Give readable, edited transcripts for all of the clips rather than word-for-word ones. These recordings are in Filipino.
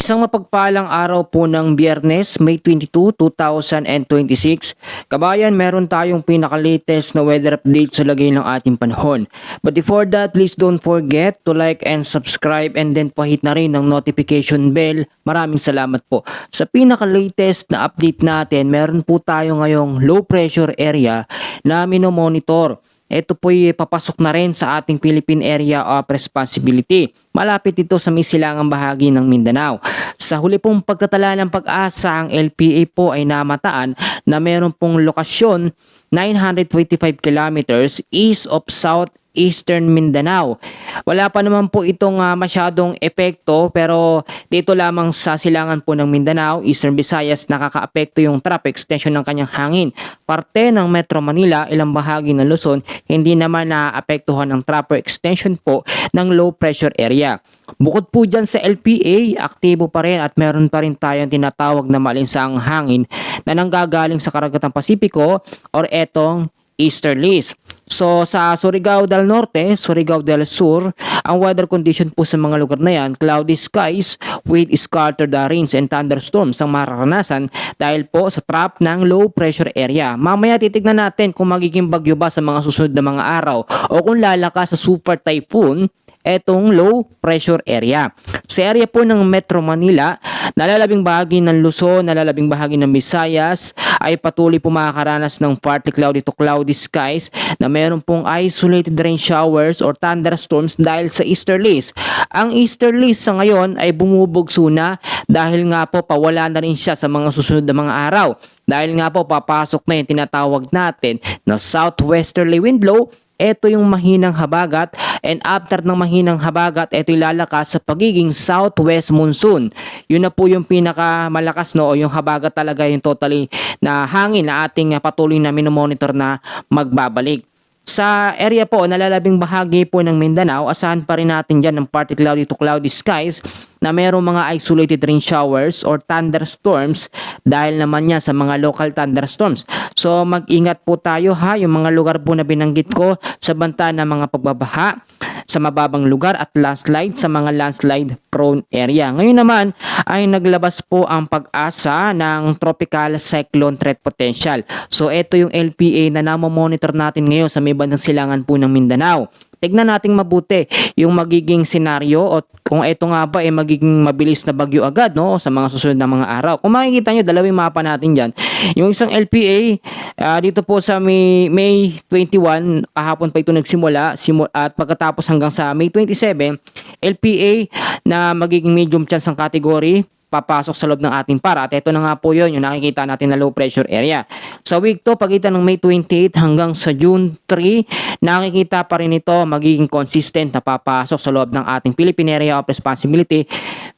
Isang mapagpalang araw po ng Biyernes, May 22, 2026. Kabayan, meron tayong pinaka-latest na weather update sa lagay ng ating panahon. But before that, please don't forget to like and subscribe and then pahit na rin ng notification bell. Maraming salamat po. Sa pinaka-latest na update natin, meron po tayo ngayong low pressure area na minomonitor. Ito po'y papasok na rin sa ating Philippine Area of Responsibility. Malapit ito sa may silangang bahagi ng Mindanao. Sa huli pong pagtatala ng pag-asa, ang LPA po ay namataan na meron pong lokasyon 925 kilometers east of Southeastern Mindanao. Wala pa naman po itong masyadong epekto, pero dito lamang sa silangan po ng Mindanao, Eastern Visayas, nakakaapekto yung trap extension ng kanyang hangin. Parte ng Metro Manila, ilang bahagi ng Luzon, hindi naman naapektuhan ng trap extension po ng low pressure area. Bukod po dyan sa LPA, aktibo pa rin at meron pa rin tayong tinatawag na malinsaang hangin na nanggagaling sa Karagatang Pasipiko or etong easterlies. So sa Surigao del Norte, Surigao del Sur, ang weather condition po sa mga lugar na yan, cloudy skies with scattered rains and thunderstorms ang mararanasan dahil po sa trap ng low pressure area. Mamaya titignan natin kung magiging bagyo ba sa mga susunod na mga araw o kung lalakas sa super typhoon etong low pressure area. Sa area po ng Metro Manila, nalalabing bahagi ng Luzon, nalalabing bahagi ng Visayas ay patuloy po makakaranas ng partly cloudy to cloudy skies na meron pong isolated rain showers or thunderstorms dahil sa easterlies. Ang easterlies sa ngayon ay bumubugso na dahil nga po pawala na rin siya sa mga susunod na mga araw. Dahil nga po papasok na yung tinatawag natin na southwesterly wind blow. Ito yung mahinang habagat, and after ng mahinang habagat, ito lalakas sa pagiging southwest monsoon. Yun na po yung pinakamalakas, no, o yung habagat talaga yung totally na hangin na ating patuloy na minomonitor na magbabalik. Sa area po, nalalabing bahagi po ng Mindanao, asahan pa rin natin dyan ng partly cloudy to cloudy skies na mayroong mga isolated rain showers or thunderstorms dahil naman yan sa mga local thunderstorms. So mag-ingat po tayo ha, yung mga lugar po na binanggit ko sa banta ng mga pagbabaha sa mababang lugar at landslide sa mga landslide prone area. Ngayon naman ay naglabas po ang pag-asa ng tropical cyclone threat potential. So ito yung LPA na namomonitor natin ngayon sa may bandang silangan po ng Mindanao. Tignan nating mabuti yung magiging senaryo o kung ito nga ba ay magiging mabilis na bagyo agad, no, sa mga susunod na mga araw. Kung makikita nyo, dalawang mapa natin dyan. Yung isang LPA, dito po sa May 21, kahapon pa ito nagsimula at pagkatapos hanggang sa May 27, LPA na magiging medium chance ang category papasok sa loob ng ating para. At ito na nga po yun, yung nakikita natin na low pressure area. Sa week to, pagitan ng May 28 hanggang sa June 3, nakikita pa rin ito magiging consistent na papasok sa loob ng ating Philippine Area of Responsibility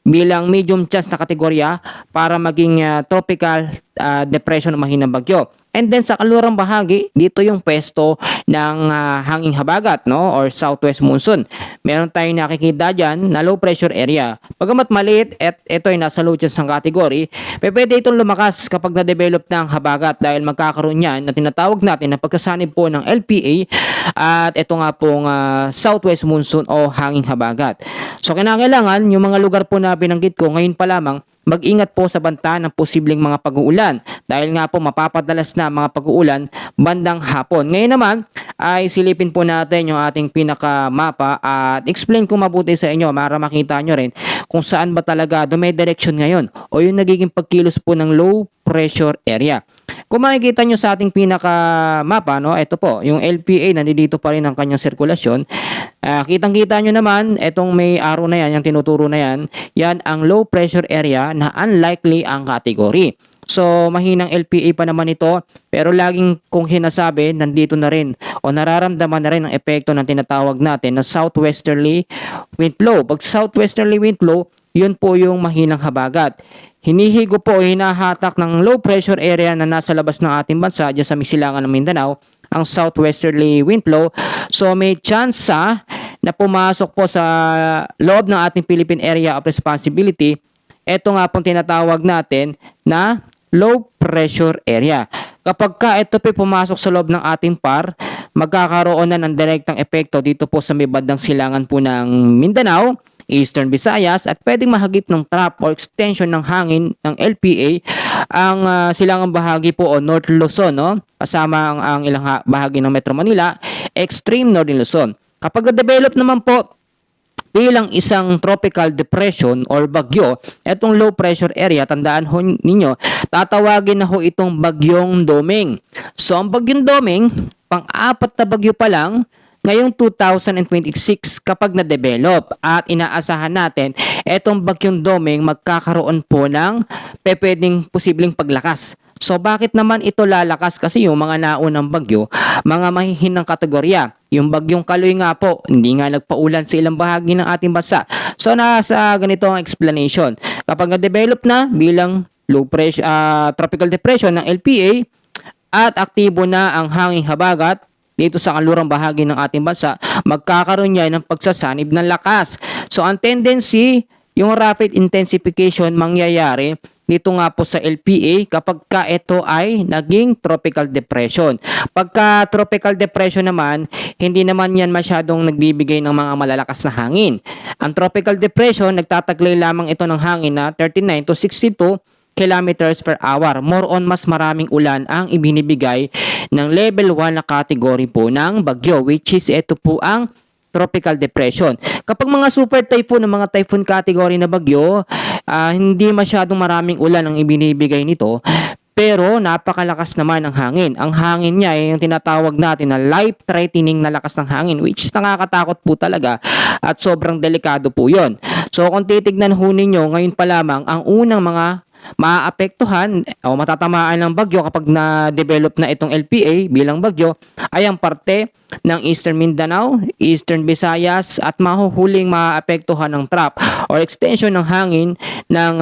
bilang medium chance na kategorya para maging tropical depression o mahinang bagyo. And then sa kalurang bahagi, dito yung pwesto ng hanging habagat, no, or southwest monsoon. Meron tayong nakikita dyan na low pressure area. Pagamat maliit at ito ay nasa low chance ng category, pwede itong lumakas kapag na-develop ng habagat dahil magkakaroon yan na tinatawag natin na pagkasanib po ng LPA at ito nga pong southwest monsoon o hanging habagat. So kinakailangan yung mga lugar po na binanggit ko ngayon pa lamang, mag-ingat po sa banta ng posibleng mga pag-uulan dahil nga po mapapadalas na mga pag-uulan bandang hapon. Ngayon naman ay silipin po natin yung ating pinakamapa at explain ko mabuti sa inyo para makita nyo rin kung saan ba talaga dumedireksyon ngayon o yung nagiging pagkilos po ng low pressure area. Kung makikita nyo sa ating pinakamapa, no, ito po, yung LPA nandito pa rin ang kanyang sirkulasyon. Kitang-kita nyo naman, itong may arrow na yan, yung tinuturo na yan, yan ang low pressure area na unlikely ang category. So, mahinang LPA pa naman ito, pero laging kung hinasabi, nandito na rin o nararamdaman na rin ang epekto ng tinatawag natin na southwesterly wind flow. Pag southwesterly wind flow, yun po yung mahinang habagat. Hinihigo po o hinahatak ng low pressure area na nasa labas ng ating bansa dyan sa misilangan ng Mindanao ang southwesterly wind flow. So may chance na pumasok po sa loob ng ating Philippine Area of Responsibility. Ito nga pong tinatawag natin na low pressure area. Kapag ka ito po pumasok sa loob ng ating PAR, magkakaroon na ng direktang epekto dito po sa may bandang silangan po ng Mindanao, Eastern Visayas at pwedeng mahagip ng trap or extension ng hangin ng LPA ang silangang bahagi po o North Luzon, no? Kasama ang ilang bahagi ng Metro Manila, extreme Northern Luzon. Kapag na-develop naman po bilang isang tropical depression or bagyo, itong low pressure area, tandaan ho ninyo, tatawagin na ho itong bagyong Doming. So ang bagyong Doming, pang-apat na bagyo pa lang ngayong 2026 kapag na-develop, at inaasahan natin etong bagyong Doming magkakaroon po ng pwedeng posibleng paglakas. So bakit naman ito lalakas? Kasi yung mga naunang bagyo, mga mahihinang kategorya. Yung bagyong Kaloy nga po, hindi nga nagpaulan sa ilang bahagi ng ating bansa. So nasa ganito ang explanation. Kapag na-develop na bilang low pressure, tropical depression ng LPA at aktibo na ang hanging habagat dito sa kanlurang bahagi ng ating bansa, magkakaroon niya ng pagsasanib ng lakas. So ang tendency, yung rapid intensification mangyayari dito nga po sa LPA kapag ka ito ay naging tropical depression. Pagka tropical depression naman, hindi naman yan masyadong nagbibigay ng mga malalakas na hangin. Ang tropical depression, nagtataglay lamang ito ng hangin na 39 to 62 kilometers per hour. More on mas maraming ulan ang ibinibigay ng level 1 na category po ng bagyo, which is ito po ang tropical depression. Kapag mga super typhoon, mga typhoon category na bagyo, hindi masyadong maraming ulan ang ibinibigay nito, pero napakalakas naman ang hangin. Ang hangin niya ay yung tinatawag natin na life-threatening na lakas ng hangin, which is nakakatakot po talaga at sobrang delikado po yon. So kung titignan ho ninyo, ngayon pa lamang ang unang mga maaapektuhan o matatamaan ng bagyo kapag na-develop na itong LPA bilang bagyo ay ang parte ng Eastern Mindanao, Eastern Visayas at mahuhuling maaapektuhan ng trap or extension ng hangin ng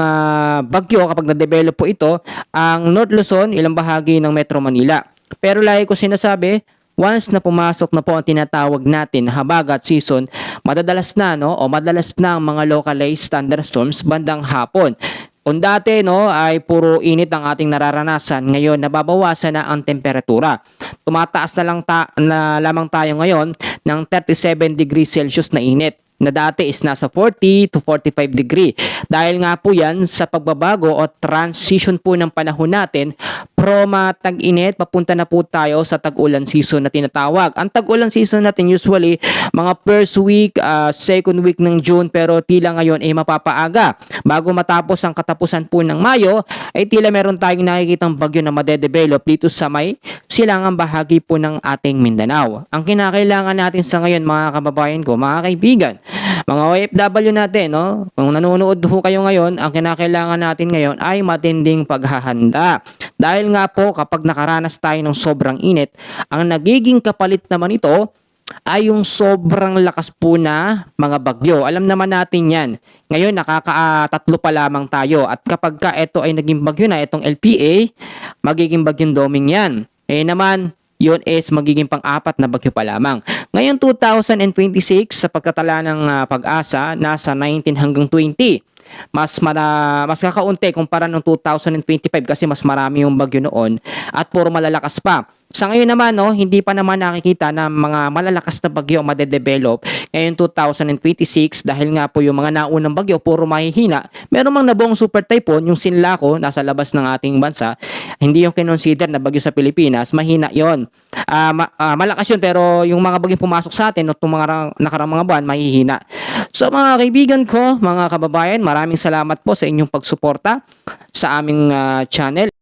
bagyo kapag na-develop po ito ang North Luzon, ilang bahagi ng Metro Manila. Pero lagi ko sinasabi, once na pumasok na po ang tinatawag natin habagat season, madalas na ang mga localized thunderstorms bandang hapon. Kung dati ay puro init ang ating nararanasan, ngayon nababawasan na ang temperatura. Tumataas na lamang tayo ngayon ng 37 degrees Celsius na init, na dati is nasa 40 to 45 degree. Dahil nga po yan sa pagbabago o transition po ng panahon natin from tag-init, papunta na po tayo sa tag-ulan season na tinatawag. Ang tag-ulan season natin usually mga first week, second week ng June, pero tila ngayon ay mapapaaga. Bago matapos ang katapusan po ng Mayo, ay tila meron tayong nakikitang bagyo na madedevelop dito sa may silangang bahagi po ng ating Mindanao. Ang kinakailangan natin sa ngayon, mga kababayan ko, mga kaibigan, mga OFW natin, kung nanonood ho kayo ngayon, ang kinakailangan natin ngayon ay matinding paghahanda. Dahil nga po kapag nakaranas tayo ng sobrang init, ang nagiging kapalit naman ito ay yung sobrang lakas po na mga bagyo. Alam naman natin yan. Ngayon nakakatatlo pa lamang tayo, at kapag ka ito ay naging bagyo na, itong LPA, magiging bagyong Doming yan. Naman, yun is magiging pang-apat na bagyo pa lamang. Ngayon 2026, sa pagkatala ng Pag-asa, nasa 19 hanggang 20. Mas kakaunti kumpara ng 2025 kasi mas marami yung bagyo noon at puro malalakas pa. Sa ngayon naman, hindi pa naman nakikita na mga malalakas na bagyo madedevelop ngayon 2026 dahil nga po yung mga naunang bagyo puro mahihina. Meron mang nabuong super typhoon, yung Sinlaco, nasa labas ng ating bansa, hindi yung kinonsider na bagyo sa Pilipinas, mahina yon. Malakas yun, pero yung mga bagyo pumasok sa atin itong mga nakarang mga buwan, mahihina. So mga kaibigan ko, mga kababayan, maraming salamat po sa inyong pagsuporta sa aming channel.